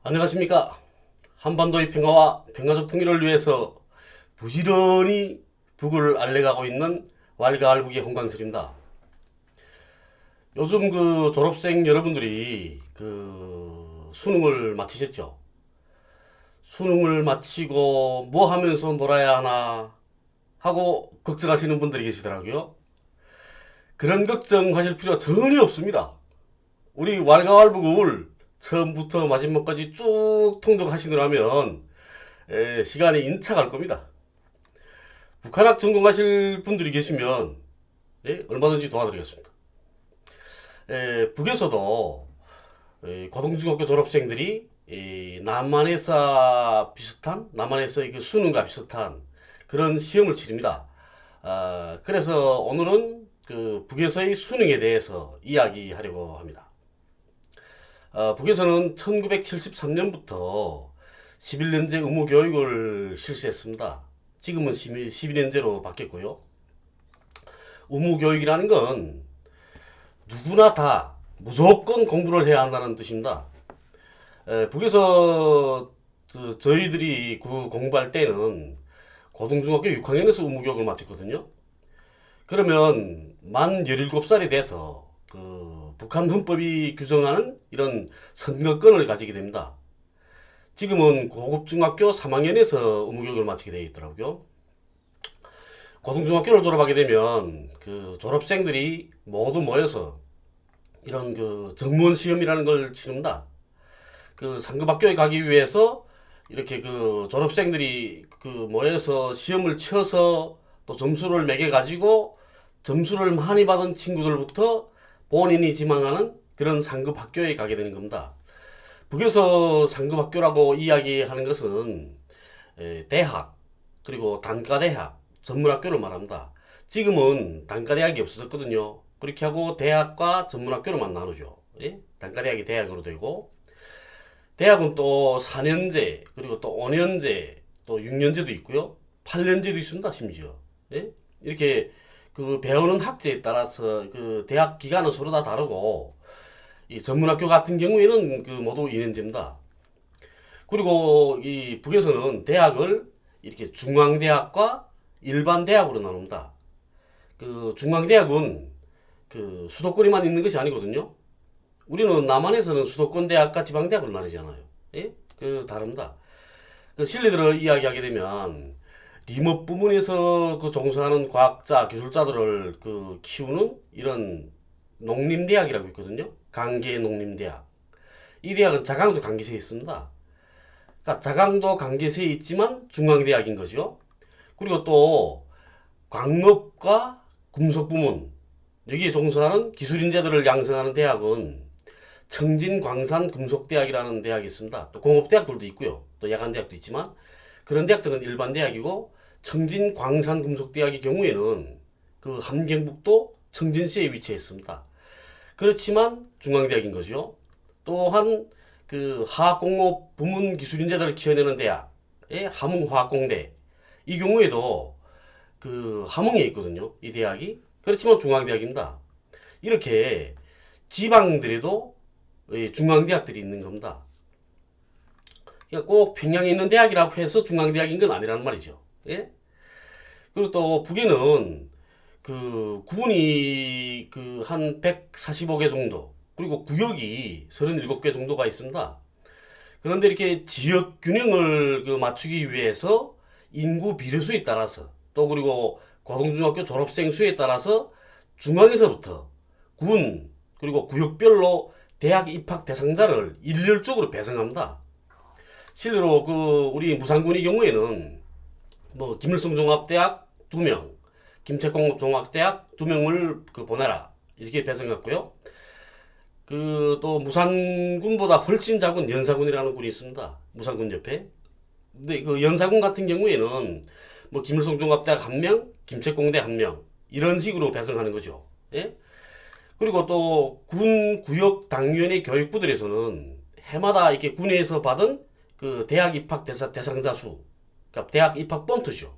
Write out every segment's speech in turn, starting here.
안녕하십니까. 한반도의 평화와 평화적 통일을 위해서 부지런히 북을 알려가고 있는 왈가왈부의 홍광철입니다. 요즘 졸업생 여러분들이 수능을 마치셨죠? 수능을 마치고 뭐 하면서 놀아야 하나 하고 걱정하시는 분들이 계시더라고요. 그런 걱정하실 필요 전혀 없습니다. 우리 왈가왈부를 처음부터 마지막까지 쭉 통독하시느라면 시간이 인착할 겁니다. 북한학 전공하실 분들이 계시면 얼마든지 도와드리겠습니다. 북에서도 고등중학교 졸업생들이 남한에서 그 수능과 비슷한 그런 시험을 치릅니다. 그래서 오늘은 북에서의 수능에 대해서 이야기하려고 합니다. 북에서는 1973년부터 11년제 의무교육을 실시했습니다. 지금은 12년제로 바뀌었고요. 의무교육이라는 건 누구나 다 무조건 공부를 해야 한다는 뜻입니다. 북에서 저희들이 공부할 때는 고등중학교 6학년에서 의무교육을 마쳤거든요. 그러면 만 17살이 돼서 북한 헌법이 규정하는 이런 선거권을 가지게 됩니다. 지금은 고급 중학교 3학년에서 의무교육을 마치게 되어 있더라고요. 고등중학교를 졸업하게 되면 졸업생들이 모두 모여서 이런 정무원 시험이라는 걸 치릅니다. 상급 학교에 가기 위해서 이렇게 졸업생들이 모여서 시험을 쳐서 또 점수를 매겨 가지고 점수를 많이 받은 친구들부터 본인이 지망하는 그런 상급 학교에 가게 되는 겁니다. 북에서 상급 학교라고 이야기하는 것은 대학, 그리고 단과대학, 전문학교를 말합니다. 지금은 단과대학이 없어졌거든요. 그렇게 하고 대학과 전문학교로만 나누죠. 단과대학이 대학으로 되고, 대학은 또 4년제, 그리고 또 5년제, 또 6년제도 있고요. 8년제도 있습니다, 심지어. 이렇게 배우는 학제에 따라서 대학 기간은 서로 다 다르고, 이 전문학교 같은 경우에는 모두 2년제입니다. 그리고 이 북에서는 대학을 이렇게 중앙대학과 일반대학으로 나눕니다. 중앙대학은 수도권에만 있는 것이 아니거든요. 우리는 남한에서는 수도권 대학과 지방대학으로 나뉘잖아요. 다릅니다. 실례들어 이야기하게 되면 리모트 부문에서 종사하는 과학자, 기술자들을 키우는 이런 농림대학이라고 있거든요. 강계농림대학. 이 대학은 자강도 강계세에 있습니다. 그러니까 자강도 강계세에 있지만 중앙대학인 거죠. 그리고 또 광업과 금속부문, 여기에 종사하는 기술인재들을 양성하는 대학은 청진광산금속대학이라는 대학이 있습니다. 또 공업대학들도 있고요. 또 야간대학도 있지만 그런 대학들은 일반 대학이고, 청진광산금속대학의 경우에는 함경북도 청진시에 위치해 있습니다. 그렇지만 중앙대학인 거죠. 또한 화학공업 부문 기술인재들을 키워내는 대학, 함흥화학공대, 이 경우에도 함흥에 있거든요. 이 대학이. 그렇지만 중앙대학입니다. 이렇게 지방들에도 중앙대학들이 있는 겁니다. 그러니까 꼭 평양에 있는 대학이라고 해서 중앙대학인 건 아니라는 말이죠. 그리고 또 북에는 군이 한 145개 정도, 그리고 구역이 37개 정도가 있습니다. 그런데 이렇게 지역 균형을 맞추기 위해서 인구 비례수에 따라서, 또 그리고 고등중학교 졸업생 수에 따라서 중앙에서부터 군, 그리고 구역별로 대학 입학 대상자를 일렬적으로 배정합니다. 실제로 우리 무산군의 경우에는 김일성 종합대학 2명, 김책공 종합대학 2명을 보내라, 이렇게 배정했고요. 또 무산군보다 훨씬 작은 연사군이라는 군이 있습니다. 무산군 옆에. 근데 연사군 같은 경우에는 김일성 종합대학 1명, 김책공대 1명, 이런 식으로 배정하는 거죠. 그리고 또 군 구역 당위원회 교육부들에서는 해마다 이렇게 군에서 받은 대학 입학 대상자 수, 그러니까 대학 입학 번트죠.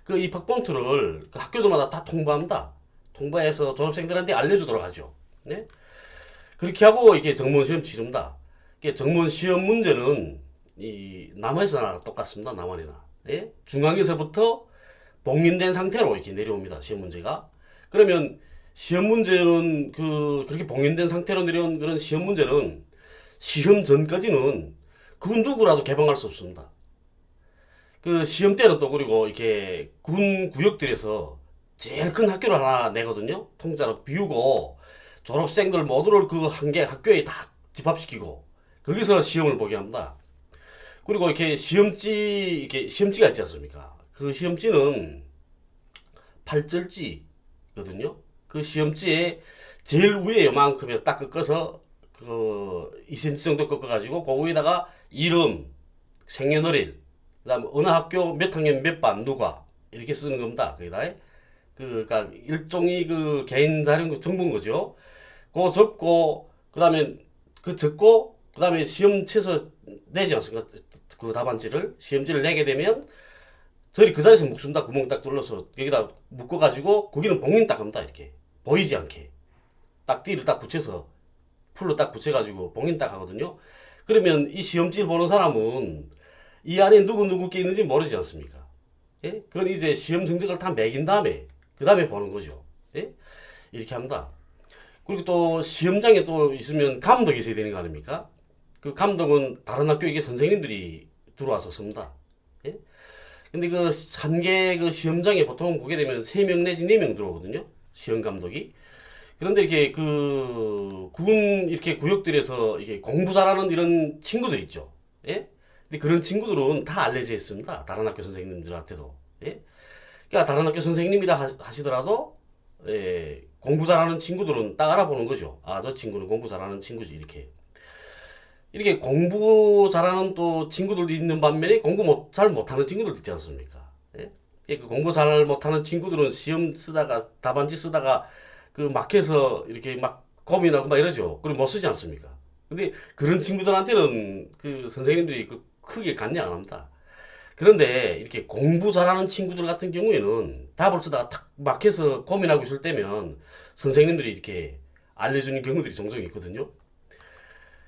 그 입학봉투를 그 학교들마다 다 통보합니다. 통보해서 졸업생들한테 알려주도록 하죠. 네? 그렇게 하고 이게 정문 시험 치릅니다. 이게 정문 시험 문제는 이 남한에서나 똑같습니다. 남한이나. 예? 중앙에서부터 봉인된 상태로 이렇게 내려옵니다. 시험 문제가. 그러면 시험 문제는 그렇게 봉인된 상태로 내려온 그런 시험 문제는 시험 전까지는 그 누구라도 개방할 수 없습니다. 그 시험 때는 또 그리고 이렇게 군 구역들에서 제일 큰 학교를 하나 내거든요. 통짜로 비우고 졸업생들 모두를 그 한 개 학교에 다 집합시키고 거기서 시험을 보게 합니다. 그리고 이렇게 시험지가 있지 않습니까? 그 시험지는 팔절지거든요. 그 시험지에 제일 위에 요만큼에 딱 꺾어서 그 2cm 정도 꺾어가지고 그 위에다가 이름, 생년월일, 그다음에 어느 학교 몇 학년 몇 반 누가 이렇게 쓰는 겁니다. 거기다 그니까 일종의 그 개인 자료 정보인 거죠. 그거 접고 그다음에 그 적고 그다음에 시험 쳐서 내지 않습니까? 그 답안지를 시험지를 내게 되면 저리 그 자리에서 묶습니다. 구멍 딱 뚫려서 여기다 묶어가지고 거기는 봉인 딱 합니다. 이렇게 보이지 않게 딱 띠를 딱 붙여서 풀로 딱 붙여가지고 봉인 딱 하거든요. 그러면 이 시험지를 보는 사람은 이 안에 누구 게 있는지 모르지 않습니까? 예? 그건 이제 시험 성적을 다 매긴 다음에 그 다음에 보는 거죠. 예? 이렇게 합니다. 그리고 또 시험장에 또 있으면 감독이 있어야 되는 거 아닙니까? 그 감독은 다른 학교 이게 선생님들이 들어와서 섭니다. 예? 근데 그 한 개 그 시험장에 보통 보게 되면 3명 내지 4명 들어오거든요. 시험 감독이. 그런데 이렇게 그 군 이렇게 구역들에서 이게 공부 잘하는 이런 친구들 있죠. 예? 근데 그런 친구들은 다 알려져 있습니다. 다른 학교 선생님들한테도. 예? 그러니까 다른 학교 선생님이라 하시더라도 예, 공부 잘하는 친구들은 딱 알아보는 거죠. 아, 저 친구는 공부 잘하는 친구지 이렇게. 이렇게 공부 잘하는 또 친구들도 있는 반면에 잘 못하는 친구들도 있지 않습니까? 예? 그 공부 잘 못하는 친구들은 시험 쓰다가 답안지 쓰다가 그 막혀서 이렇게 막 고민하고 막 이러죠. 그리고 못 쓰지 않습니까? 근데 그런 친구들한테는 그 선생님들이 그 크게 간장 안 합니다. 그런데 이렇게 공부 잘하는 친구들 같은 경우에는 답을 쓰다가 탁 막혀서 고민하고 있을 때면 선생님들이 이렇게 알려주는 경우들이 종종 있거든요.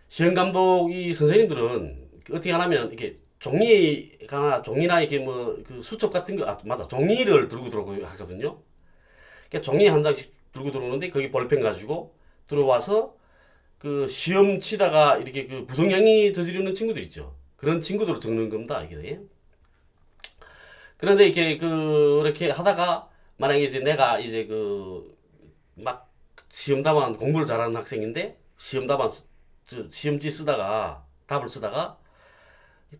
시험 감독 이 선생님들은 어떻게 하냐면 이렇게 종이나 이렇게 뭐 그 수첩 같은 거 맞아 종이를 들고 들어오고 하거든요. 그러니까 종이 한 장씩 들고 들어오는데 거기 볼펜 가지고 들어와서 그 시험 치다가 이렇게 그 부정행위 저지르는 친구들 있죠. 그런 친구들을 적는 겁니다. 이게. 그런데 이렇게 그렇게 하다가 만약에 이제 내가 이제 그 막 시험 답안 공부를 잘하는 학생인데 시험 답안 시험지 쓰다가 답을 쓰다가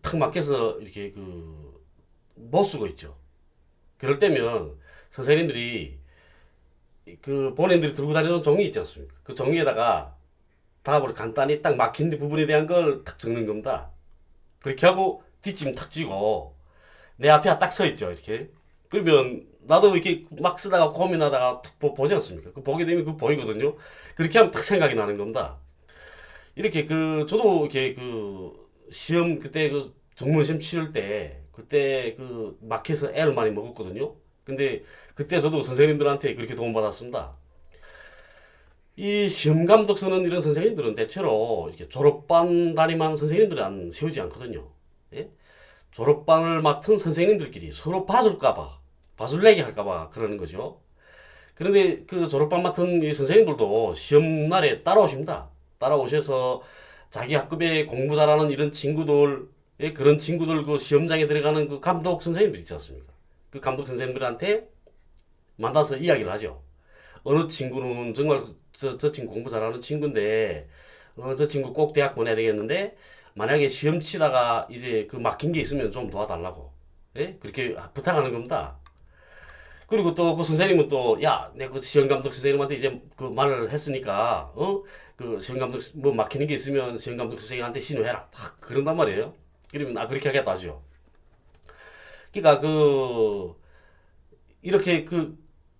탁 막혀서 이렇게 그 못 쓰고 있죠. 그럴 때면 선생님들이 그 본인들이 들고 다니는 종이 있지 않습니까? 그 종이에다가 답을 간단히 딱 막힌 부분에 대한 걸 탁 적는 겁니다. 그렇게 하고 뒷짐 탁 쥐고 내 앞에 딱 서 있죠. 이렇게. 그러면 나도 이렇게 막 쓰다가 고민하다가 탁 보지 않습니까? 그 보게 되면 그 보이거든요. 그렇게 하면 딱 생각이 나는 겁니다. 이렇게 저도 이렇게 시험 그때 그 정문 시험 치를 때 그때 그 막혀서 애를 많이 먹었거든요. 근데 그때 저도 선생님들한테 그렇게 도움받았습니다. 이 시험 감독 서는 이런 선생님들은 대체로 이렇게 졸업반 담임한 선생님들은 세우지 않거든요. 예? 졸업반을 맡은 선생님들끼리 서로 봐줄래기 할까봐 그러는 거죠. 그런데 그 졸업반 맡은 이 선생님들도 시험 날에 따라오십니다. 따라오셔서 자기 학급에 공부 잘하는 이런 친구들, 예, 그런 친구들 그 시험장에 들어가는 그 감독 선생님들 있지 않습니까? 그 감독 선생님들한테 만나서 이야기를 하죠. 어느 친구는 정말 저 친구 공부 잘하는 친구인데, 저 친구 꼭 대학 보내야 되겠는데, 만약에 시험 치다가 이제 그 막힌 게 있으면 좀 도와달라고. 예? 그렇게 부탁하는 겁니다. 그리고 또 그 선생님은 또, 야, 내가 그 시험 감독 선생님한테 이제 그 말을 했으니까, 그 시험 감독 뭐 막히는 게 있으면 시험 감독 선생님한테 신호해라. 딱 그런단 말이에요. 그러면 그렇게 하겠다 하죠. 그러니까 이렇게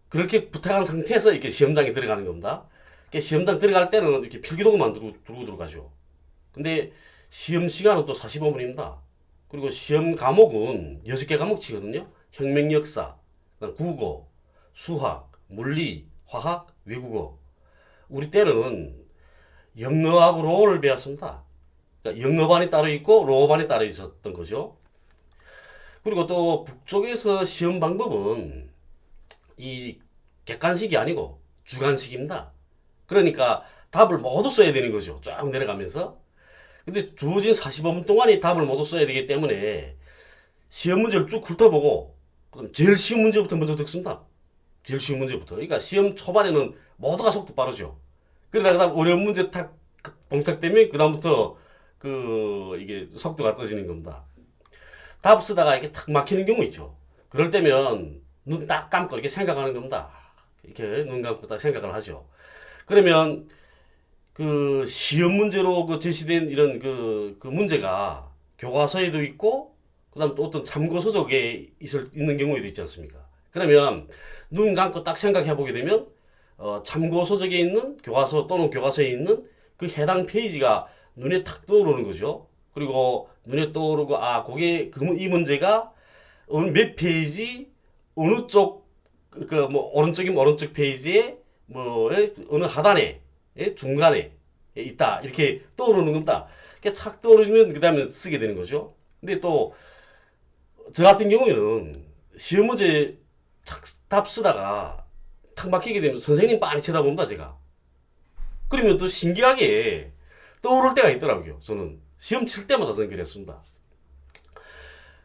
그렇게 부탁한 상태에서 이렇게 시험장에 들어가는 겁니다. 그러니까 시험장 들어갈 때는 이렇게 필기도구만 들고 들어가죠. 근데 시험 시간은 또 45분입니다. 그리고 시험 과목은 6개 과목 치거든요. 혁명 역사, 그다음 국어, 수학, 물리, 화학, 외국어. 우리 때는 영어하고 로어를 배웠습니다. 그러니까 영어반이 따로 있고 로어반이 따로 있었던 거죠. 그리고 또 북쪽에서 시험 방법은 이 객관식이 아니고 주관식입니다. 그러니까 답을 모두 써야 되는 거죠. 쫙 내려가면서. 근데 주어진 45분 동안에 답을 모두 써야 되기 때문에 시험 문제를 쭉 훑어보고 그럼 제일 쉬운 문제부터 먼저 적습니다. 제일 쉬운 문제부터. 그러니까 시험 초반에는 모두가 속도 빠르죠. 그러다가 어려운 문제 탁 봉착되면 그다음부터 이게 속도가 떨어지는 겁니다. 답 쓰다가 이렇게 탁 막히는 경우 있죠. 그럴 때면 눈 딱 감고 이렇게 생각하는 겁니다. 이렇게 눈 감고 딱 생각을 하죠. 그러면 그 시험 문제로 그 제시된 이런 그 문제가 교과서에도 있고 그다음 또 어떤 참고 서적에 있는 경우에도 있지 않습니까? 그러면 눈 감고 딱 생각해 보게 되면 참고 서적에 있는 교과서 또는 교과서에 있는 그 해당 페이지가 눈에 탁 떠오르는 거죠. 그리고 눈에 떠오르고 아, 그게 이 문제가 어느 몇 페이지 어느 쪽 그 뭐 오른쪽이면 오른쪽 페이지에 뭐 어느 하단에 중간에 있다 이렇게 떠오르는 겁니다. 이렇게 착 떠오르면 그 다음에 쓰게 되는 거죠. 근데 또 저 같은 경우에는 시험 문제 답 쓰다가 탁 막히게 되면 선생님 빤히 쳐다봅니다 제가. 그러면 또 신기하게 떠오를 때가 있더라고요. 저는 시험 칠 때마다 저는 그랬습니다.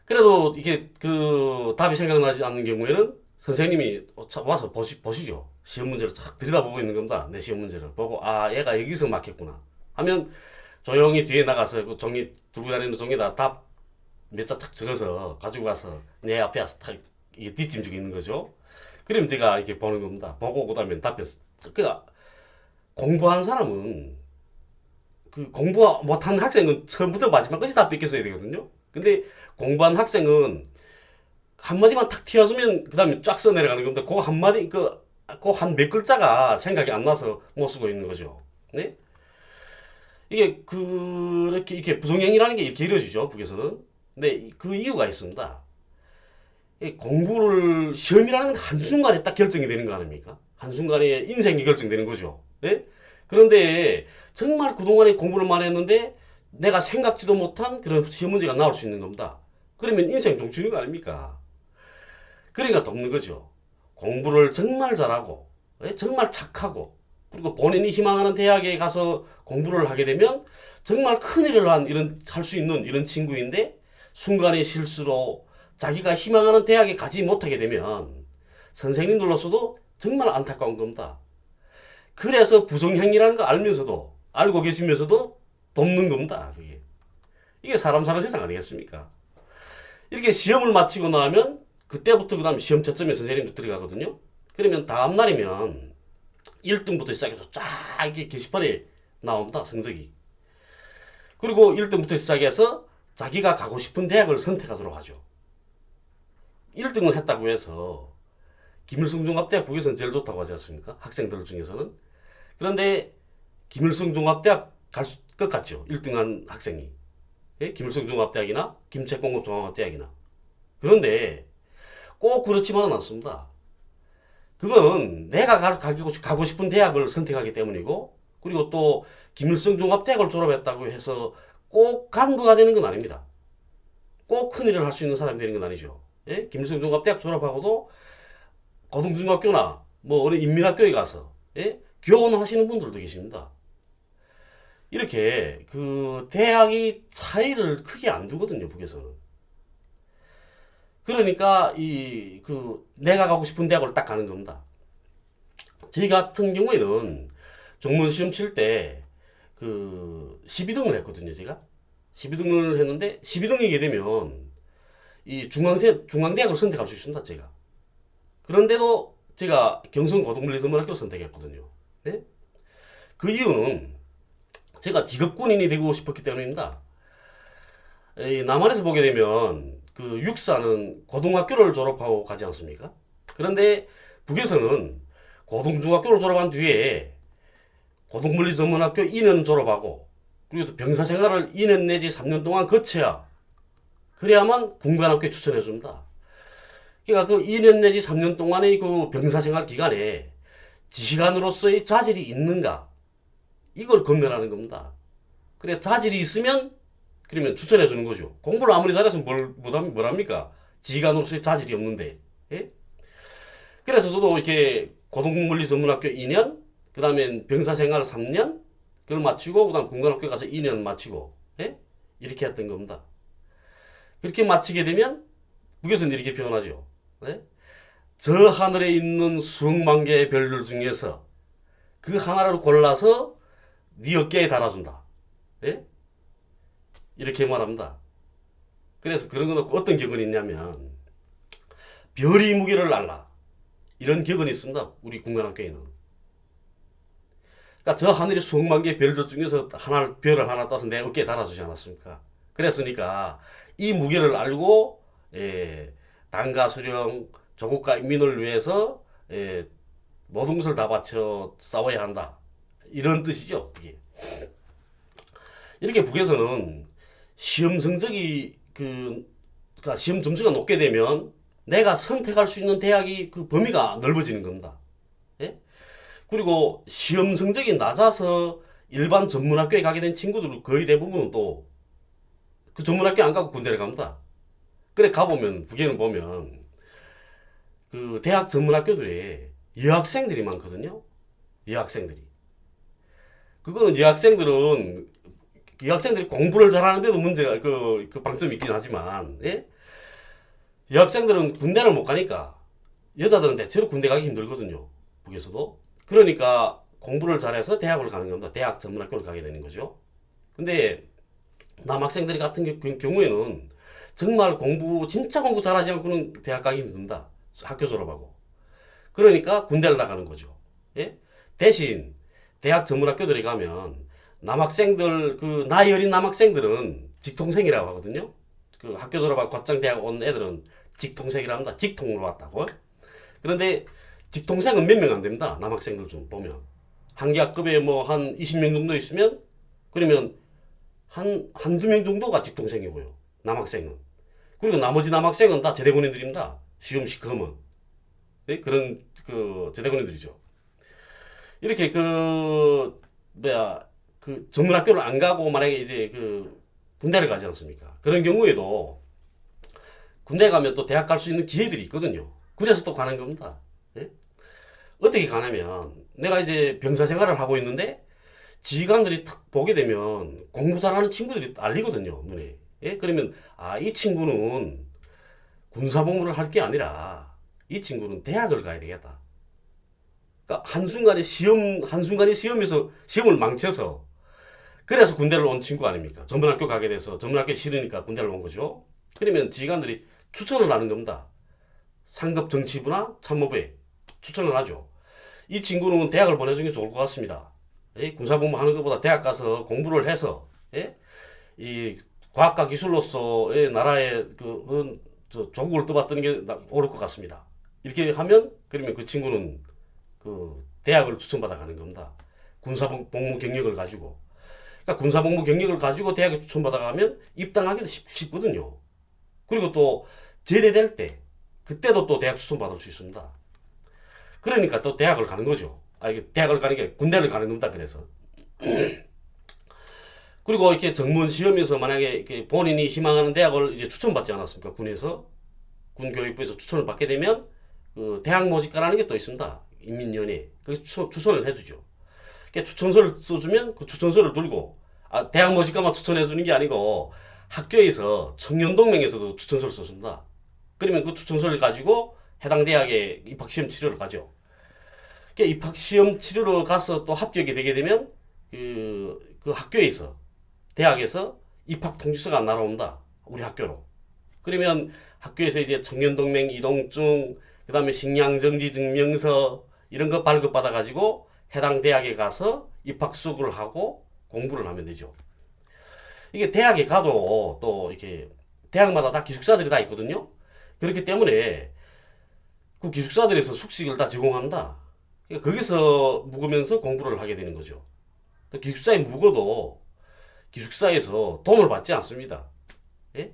그래도 이게 그 답이 생각나지 않는 경우에는 선생님이 와서 보시죠. 시험 문제를 착 들여다보고 있는 겁니다. 내 시험 문제를 보고 아 얘가 여기서 막혔구나 하면 조용히 뒤에 나가서 그 종이 들고 다니는 종이다 답 몇 자 탁 적어서 가지고 가서 내 앞에 와서 탁 이게 뒷짐 주고 있는 거죠. 그럼 제가 이렇게 보는 겁니다. 보고 그다음에 답변. 그러니까 공부한 사람은 그 공부 못한 학생은 처음부터 마지막까지 다 뺏겼어야 되거든요. 근데 공부한 학생은 한마디만 탁 튀어주면 그 다음에 쫙 써내려가는 겁니다. 그 한마디, 한 몇 글자가 생각이 안 나서 못 쓰고 있는 거죠. 네? 이게, 그렇게, 이렇게 부정행위라는 게 이렇게 이루어지죠, 북에서는. 근데 그 이유가 있습니다. 공부를, 시험이라는 건 한순간에 딱 결정이 되는 거 아닙니까? 한순간에 인생이 결정되는 거죠. 네? 그런데 정말 그동안에 공부를 많이 했는데 내가 생각지도 못한 그런 시험 문제가 나올 수 있는 겁니다. 그러면 인생 종치는 거 아닙니까? 그러니까 돕는 거죠. 공부를 정말 잘하고 정말 착하고 그리고 본인이 희망하는 대학에 가서 공부를 하게 되면 정말 큰일을 할 수 있는 이런 친구인데 순간의 실수로 자기가 희망하는 대학에 가지 못하게 되면 선생님들로서도 정말 안타까운 겁니다. 그래서 부정행위라는 거 알고 계시면서도 돕는 겁니다. 이게 사람 사는 세상 아니겠습니까? 이렇게 시험을 마치고 나면 그때부터 그 다음 시험 채점에 선생님도 들어가거든요. 그러면 다음 날이면 1등부터 시작해서 쫙 이렇게 게시판에 나옵니다. 성적이. 그리고 1등부터 시작해서 자기가 가고 싶은 대학을 선택하도록 하죠. 1등을 했다고 해서 김일성종합대학 북에서는 제일 좋다고 하지 않습니까? 학생들 중에서는. 그런데 김일성종합대학 갈 것 같죠. 1등한 학생이. 예? 김일성종합대학이나 김책공업종합대학이나. 그런데 꼭 그렇지만은 않습니다. 그건 내가 가고 싶은 대학을 선택하기 때문이고 그리고 또 김일성종합대학을 졸업했다고 해서 꼭 간부가 되는 건 아닙니다. 꼭 큰일을 할 수 있는 사람이 되는 건 아니죠. 예? 김일성종합대학 졸업하고도 고등중학교나 뭐 어느 인민학교에 가서 교원을 하시는 분들도 계십니다. 이렇게 그 대학이 차이를 크게 안 두거든요, 북에서는. 그러니까 내가 가고 싶은 대학을 딱 가는 겁니다. 저희 같은 경우에는 종문 시험 칠 때 그 12등을 했거든요, 제가. 12등을 했는데 12등이게 되면 이 중앙대학을 선택할 수 있습니다, 제가. 그런데도 제가 경성고등물리전문학교를 선택했거든요. 네? 그 이유는 제가 직업군인이 되고 싶었기 때문입니다. 남한에서 보게 되면 그 육사는 고등학교를 졸업하고 가지 않습니까? 그런데 북에서는 고등중학교를 졸업한 뒤에 고등물리전문학교 2년 졸업하고 그리고 또 병사생활을 2년 내지 3년 동안 거쳐야 그래야만 군관학교에 추천해 줍니다. 그러니까 그 2년 내지 3년 동안의 그 병사생활 기간에 지휘관으로서의 자질이 있는가 이걸 검열하는 겁니다. 그래 자질이 있으면 그러면 추천해 주는 거죠. 공부를 아무리 잘해서 뭘 합니까? 지휘관으로서의 자질이 없는데. 예? 그래서 저도 이렇게 고등물리 전문학교 2년, 그 다음에 병사생활 3년, 그걸 마치고, 그 다음 군관학교 가서 2년 마치고, 예? 이렇게 했던 겁니다. 그렇게 마치게 되면, 무교수는 이렇게 표현하죠. 예? 저 하늘에 있는 수억만 개의 별들 중에서 그 하나를 골라서 네 어깨에 달아준다. 예? 이렇게 말합니다. 그래서 그런 건 어떤 격언이 있냐면, 별이 무게를 알라. 이런 격언이 있습니다. 우리 군관학교에는. 그러니까 저 하늘의 수억만 개의 별들 중에서 별을 하나 따서 내 어깨에 달아주지 않았습니까? 그랬으니까 이 무게를 알고 당과 수령, 조국과 인민을 위해서 모든 것을 다 바쳐 싸워야 한다. 이런 뜻이죠. 그게. 이렇게 북에서는 시험 성적이 그러니까 시험 점수가 높게 되면 내가 선택할 수 있는 대학이 그 범위가 넓어지는 겁니다. 예? 그리고 시험 성적이 낮아서 일반 전문학교에 가게 된 친구들 거의 대부분은 또 그 전문학교 안 가고 군대를 갑니다. 그래 가보면 북에는 보면 그 대학 전문학교들에 여학생들이 많거든요. 여학생들이. 그거는 여학생들이 공부를 잘하는데도 문제가 그 방점이 있긴 하지만 예? 여학생들은 군대를 못 가니까 여자들은 대체로 군대 가기 힘들거든요. 북에서도. 그러니까 공부를 잘해서 대학을 가는 겁니다. 대학 전문학교를 가게 되는 거죠. 근데 남학생들이 같은 경우에는 정말 진짜 공부 잘하지 않고는 대학 가기 힘듭니다. 학교 졸업하고. 그러니까 군대를 나가는 거죠. 예? 대신 대학 전문학교들에 가면 남학생들, 나이 어린 남학생들은 직통생이라고 하거든요. 그 학교 졸업하고 곧장 대학 온 애들은 직통생이라고 합니다. 직통으로 왔다고. 그런데 직통생은 몇 명 안 됩니다. 남학생들 중 보면. 한 계학급에 뭐 한 20명 정도 있으면 그러면 한두 명 정도가 직통생이고요. 남학생은. 그리고 나머지 남학생은 다 제대군인들입니다. 시험 시험은. 네? 그런 제대군인들이죠. 이렇게 전문학교를 안 가고 만약에 이제 군대를 가지 않습니까? 그런 경우에도 군대 가면 또 대학 갈 수 있는 기회들이 있거든요. 그래서 또 가는 겁니다. 예? 어떻게 가냐면 내가 이제 병사 생활을 하고 있는데 지휘관들이 탁 보게 되면 공부 잘하는 친구들이 알리거든요. 눈에. 예? 그러면 이 친구는 군사복무를 할 게 아니라 이 친구는 대학을 가야 되겠다. 그러니까 한순간에 시험에서 시험을 망쳐서 그래서 군대를 온 친구 아닙니까? 전문학교 가게 돼서 전문학교 싫으니까 군대를 온 거죠. 그러면 지휘관들이 추천을 하는 겁니다. 상급 정치부나 참모부에 추천을 하죠. 이 친구는 대학을 보내주는 게 좋을 것 같습니다. 예? 군사복무 하는 것보다 대학 가서 공부를 해서 예? 이 과학과 기술로서의 나라의 조국을 떠받드는 게 옳을 것 같습니다. 이렇게 하면 그러면 그 친구는 대학을 추천받아 가는 겁니다. 군사복무 경력을 가지고. 그러니까 군사복무 경력을 가지고 대학에 추천받아 가면 입당하기도 쉽거든요. 그리고 또 제대될 때 그때도 또 대학 추천받을 수 있습니다. 그러니까 또 대학을 가는 거죠. 이게 대학을 가는 게 군대를 가는 겁니다. 그래서. 그리고 이렇게 정문 시험에서 만약에 이렇게 본인이 희망하는 대학을 이제 추천받지 않았습니까? 군에서 군교육부에서 추천을 받게 되면 대학 모집가라는 게 또 있습니다. 인민위원회. 그 추천을 해주죠. 추천서를 써주면 그 추천서를 들고 대학 모집가만 추천해주는 게 아니고 학교에서 청년동맹에서도 추천서를 써줍니다. 그러면 그 추천서를 가지고 해당 대학에 입학시험 치료를 가죠. 입학시험 치료로 가서 또 합격이 되게 되면 그 학교에서 대학에서 입학 통지서가 날아옵니다. 우리 학교로. 그러면 학교에서 이제 청년동맹 이동증, 그 다음에 식량정지 증명서 이런 거 발급받아 가지고 해당 대학에 가서 입학 수업을 하고 공부를 하면 되죠. 이게 대학에 가도 또 이렇게 대학마다 다 기숙사들이 다 있거든요. 그렇기 때문에 그 기숙사들에서 숙식을 다 제공한다. 그러니까 거기서 묵으면서 공부를 하게 되는 거죠. 또 기숙사에 묵어도 기숙사에서 돈을 받지 않습니다. 예?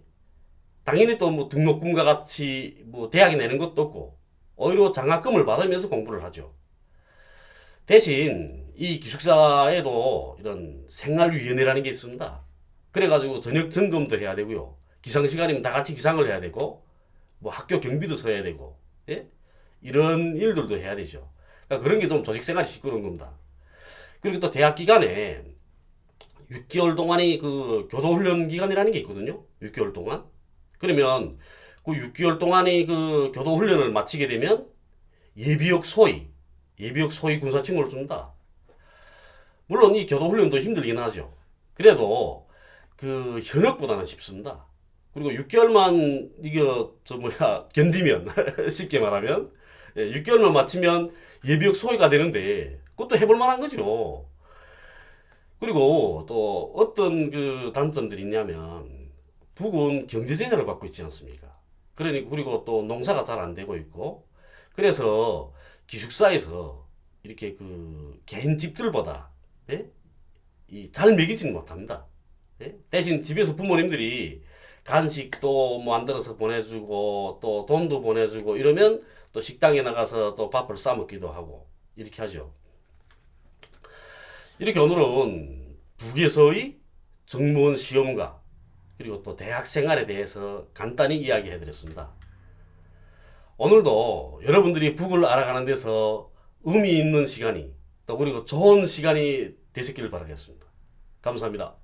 당연히 또 뭐 등록금과 같이 뭐 대학이 내는 것도 없고 오히려 장학금을 받으면서 공부를 하죠. 대신 이 기숙사에도 이런 생활위원회라는 게 있습니다. 그래가지고 저녁 점검도 해야 되고요. 기상시간이면 다 같이 기상을 해야 되고 뭐 학교 경비도 서야 되고 예? 이런 일들도 해야 되죠. 그러니까 그런 게 좀 조직생활이 시끄러운 겁니다. 그리고 또 대학 기간에 6개월 동안이 그 교도훈련 기간이라는 게 있거든요. 6개월 동안. 그러면 그 6개월 동안이 그 교도훈련을 마치게 되면 예비역 소위 군사칭호를 준다. 물론 이 교도훈련도 힘들긴 하죠. 그래도 그 현역보다는 쉽습니다. 그리고 6개월만 이거 저 뭐야 견디면 쉽게 말하면 6개월만 마치면 예비역 소위가 되는데 그것도 해볼 만한 거죠. 그리고 또 어떤 그 단점들이 있냐면 북은 경제 제재를 받고 있지 않습니까? 그러니 그리고 또 농사가 잘 안 되고 있고 그래서 기숙사에서 이렇게 그 개인 집들보다 예? 이 잘 먹이지는 못합니다. 예? 대신 집에서 부모님들이 간식도 뭐 만들어서 보내주고 또 돈도 보내주고 이러면 또 식당에 나가서 또 밥을 싸 먹기도 하고 이렇게 하죠. 이렇게 오늘은 북에서의 정무원 시험과 그리고 또 대학 생활에 대해서 간단히 이야기해 드렸습니다. 오늘도 여러분들이 북을 알아가는 데서 의미 있는 시간이 또 그리고 좋은 시간이 되셨기를 바라겠습니다. 감사합니다.